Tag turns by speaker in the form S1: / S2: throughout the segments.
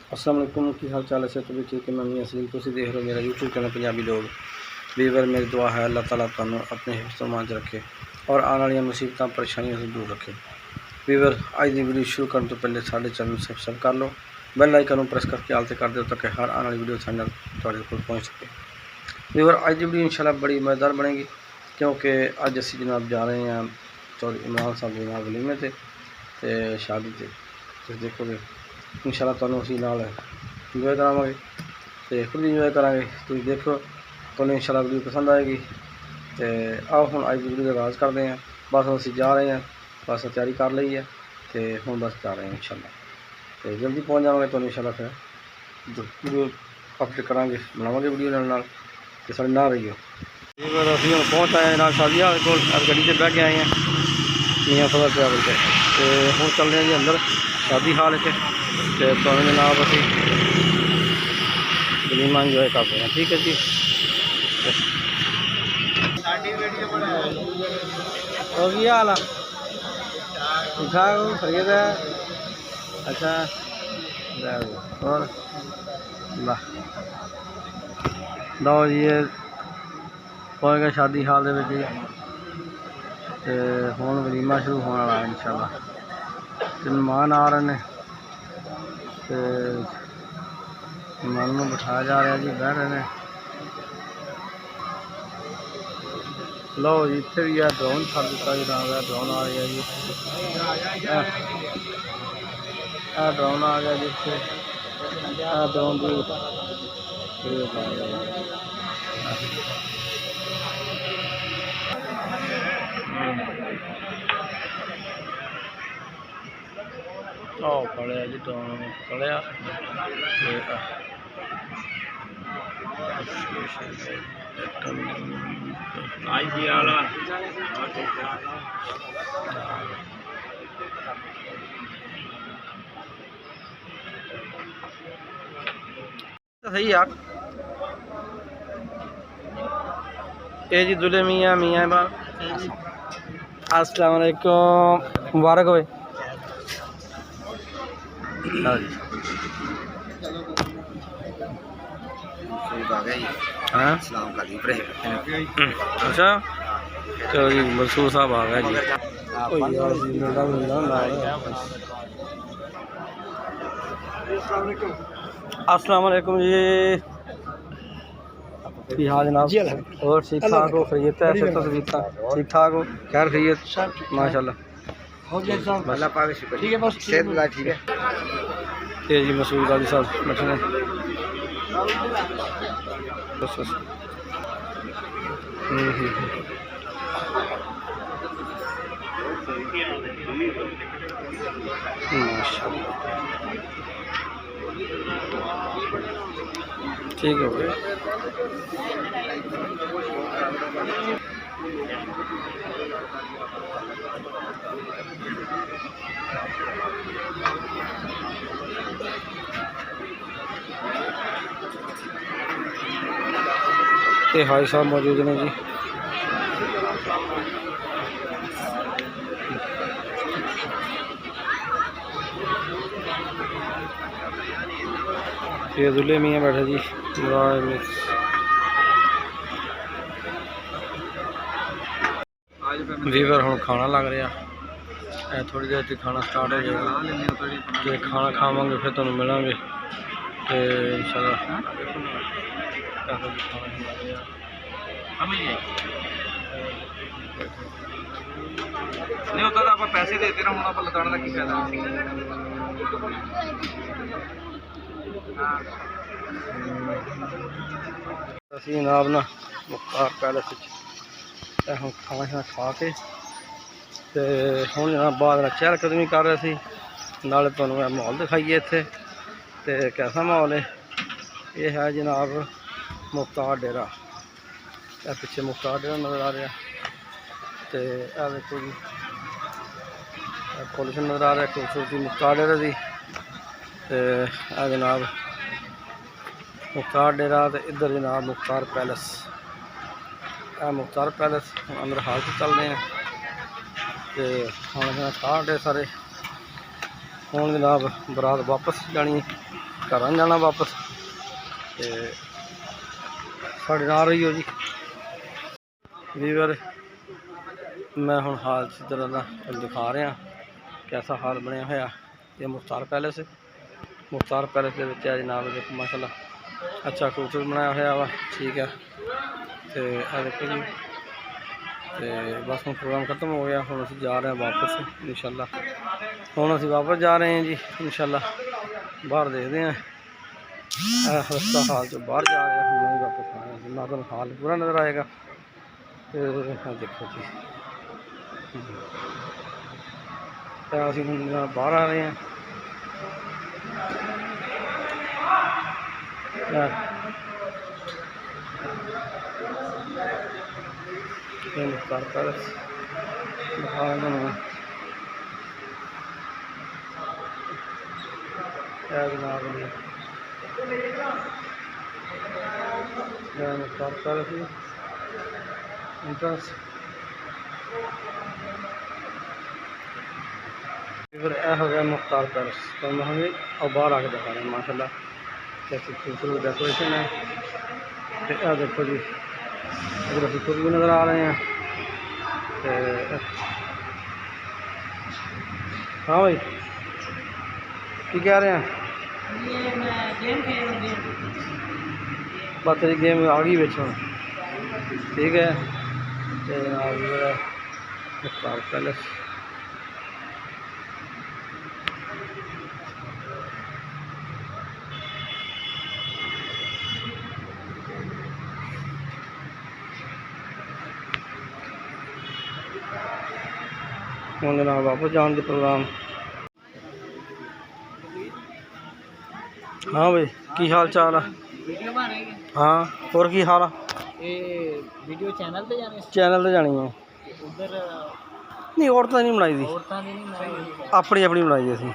S1: अस्सलाम वालेकुम की हाल चाल है। तो भी ठीक है। मैं मी असीम तुम देख रहे हो मेरा यूट्यूब चैनल पंजाबी लोग वीवर। मेरी दुआ है अल्लाह ताला तुहानू अपने हिफ्ज़ मान च रखे और आने वाली मुसीबत परेशानियों से दूर रखे। वीवर अज की वीडियो शुरू करने तो पहले साढ़े चैनल सबसक्राइब कर लो, बैल आइकन प्रेस करके आल कर दो ताकि हर आने वाली वीडियो चैनल तुहाडे कोल पहुँच सके। वीवर अज की वीडियो इंशाल्लाह बड़ी मज़ेदार बनेगी क्योंकि अज असी जनाब जा रहे हैं चौधरी इमरान साहब के जनाब वलीमे ते शादी से तुम देखोगे इंशाल्लाह तुहानू असीं नाल इंजॉय करावांगे तो खुद इंजॉय करांगे। तुम देखो तुहानू इंशाल्लाह वीडियो पसंद आएगी। तो आओ हुण अज की वीडियो का आगाज़ करते हैं। बस असीं जा रहे हैं, बस तैयारी कर ली है तो हुण बस जा रहे हैं इंशाल्लाह। तो जल्दी पहुँच जावांगे तुहानू इंशाल्लाह फिर वीडियो अपडेट करांगे, बनावांगे वीडियो नाल तो साढ़े ना रहियो। फिर असीं हुण पहुँच आए हैं शादी हाल कोल, गड्डी से बह के आए हैं मियाँ फजल ट्रैवल से। तो हुण चल रहे हैं जी अंदर शादी हाल से तो तुहानू जनाब असीं वलीमा इंजॉय करते हैं। ठीक है जी। और की हाल है? ठीक ठाक हो? खरीद है? अच्छा और वाह लो जी ये पहुँच गए शादी हाल दे विच ते हुण वलीमा शुरू होने वाला है इंशाल्लाह। ते मेहमान आ रहे हैं तो मेहमान में बिठाया जा रहा है जी, बह रहे हैं। लो जी इतने भी है ड्रोन छड़ दिता जी, ड्रोन आ गया जी, ड्रोन आ गया जी इतने ड्रोन की पड़िया जी ड्रोन पड़िया सही यार। ये जी दुल्हे मियाँ मियाँ बाप अस्सलाम वालेकुम, मुबारक होए। अच्छा चलो जी मंसूर साहब आ गया जी। अस्सलाम वालेकुम जी, की हाल जनाब? और ठीक ठाक हो? खैरियत है? फिर तस्वीर ठीक ठाक हो? खैर खैरियत माशाल्लाह। ठीक है बस ठीक है। ये जी मसूद गाजी साहब बैठे हैं। बस बस माशाल्लाह ठीक हो गया। ये हाई साहब मौजूद ने जी। ये दुल्हे मियाँ बैठे जी। वीवर हम खाना लग रहा है, थोड़ी देर तक खाना स्टार्ट हो जाएगा तो खाना खावांगे फिर तुहानू मिलांगे तो इंशाल्लाह। नहीं होता तो आप पैसे देते ना, आप लगाने का की फायदा। असीं जनाब ना मुख्तार पैलेस हम खाना शाना खा के तो हुण जनाब बाद चहलकदमी कर रहे थे, नाले तुहानू माहौल दिखाइए इत्थे ते कैसा माहौल है। ये है जनाब मुख्तार डेरा, पिछे मुख्तार डेरा नज़र आ रहा तो यह देखो जी पुलिस नज़र आ रहा है खूबसूरती मुख्तार डेरे की। तो जनाब मुख्तार डेरा तो इधर जनाब मुख्तार पैलेस, मुख्तार पैलेस अंदर हाल से चल रहे हैं तो खाना खाना खा रहे सारे ਹੁਣ जनाब बरात वापस जानी घर जाना वापस ते साढ़े नाल रही हो जी वीवर। मैं हुण हाल तरह का दिखा रहा कैसा हाल बनया होया। ये मुख्तार पैलेस के जनाब देखो माशाल्लाह अच्छा खूबसूरत बनाया होया वा ठीक है। तो देखो जी तो बस हम प्रोग्राम ख़त्म हो गया। हम असीं जा रहे हैं वापस इंशाल्लाह। हम असीं वापस जा रहे हैं जी इंशाल्लाह। बाहर देखते हैं रस्ता हाल जो बाहर जा रहे हैं हम वापस आ रहे हैं ना तो हाल पूरा नज़र आएगा। तो देखो जी असीं हुण बाहर आ रहे हैं। मुख्तार पैलेस दिखा जनाब मुख्तार पैलेस एंट्रेंस फिर यह हो गया मुख्तार पैलेस। तो हमें और बाहर आके दिखा रहे हैं माशाल्लाह कैसी खूबसूरत डेकोरेशन है। तो देखो जी इधर अभी खुद भी नज़र आ रहे हैं। हाँ भाई की कह रहे हैं बस तेरी गेम आ गई बिच ठीक है। मुख्तार पैलेस हम जनाब वापस जाने के प्रोग्राम। हाँ भाई की हाल चाल है? हाँ और की हाल है?
S2: वीडियो चैनल पे
S1: जानी है
S2: उधर
S1: नहीं औरतां नहीं बनाई दी अपनी अपनी बनाई असीं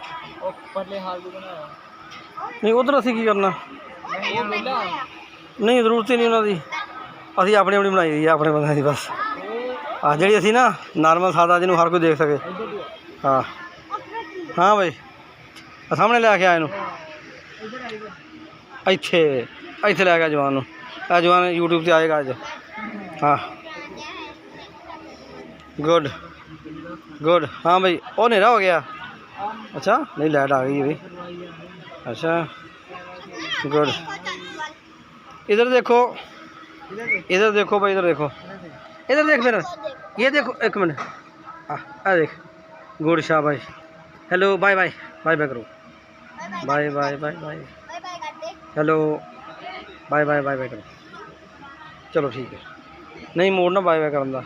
S2: परले हाल भी बनाया
S1: नहीं उधर असीं की करना नहीं जरूरत ही नहीं उन्होंने असीं अपनी अपनी बनाई दी है अपने बंदे की बस हाँ जी असी ना नॉर्मल सादा जिन्हों हर कोई देख सके। हाँ हाँ भाई सामने लैके आए इत्थे इत्थे लै गया जवान जवान यूट्यूब से आएगा अज। हाँ गुड गुड हाँ भाई वो नेरा हो गया अच्छा नहीं लाइट आ गई भाई अच्छा गुड। इधर देखो भाई इधर देखो फिर ये देखो एक मिनट आ देख गुड शाबाश hello bye bye bye bye करो bye bye bye bye hello bye bye bye bye करो चलो ठीक है नहीं मोड़ना बाय बाय करना।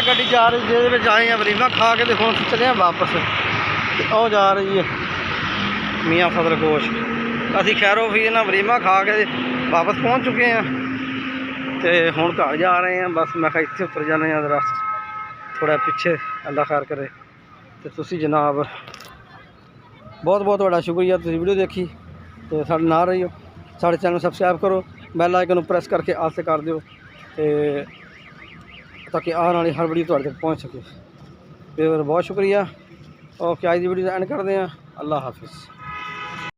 S1: गड्डी जा रही जिस आए हैं वरीमा खा के देखो चले वापस और जा रही है मियाँ फजल गोश असी खैरो फी ना वरीमा खा के वापस पहुँच चुके हैं। तो हुण घर जा रहे हैं बस मैं इतने उपर जाने जरा थोड़ा पिछे अल्लाह खैर करे। तो तुसी जनाब बहुत बहुत तुहाडा शुक्रिया तुसी वीडियो देखी तो साडे नाल रहियो साडे चैनल सबसक्राइब करो बैल आइकन प्रेस करके आल से कर दियो ताकि आने वाली हर वीडियो तुहाडे तक पहुँच सके। बहुत शुक्रिया ओके आज की वीडियो एंड करते हैं अल्लाह हाफिज़।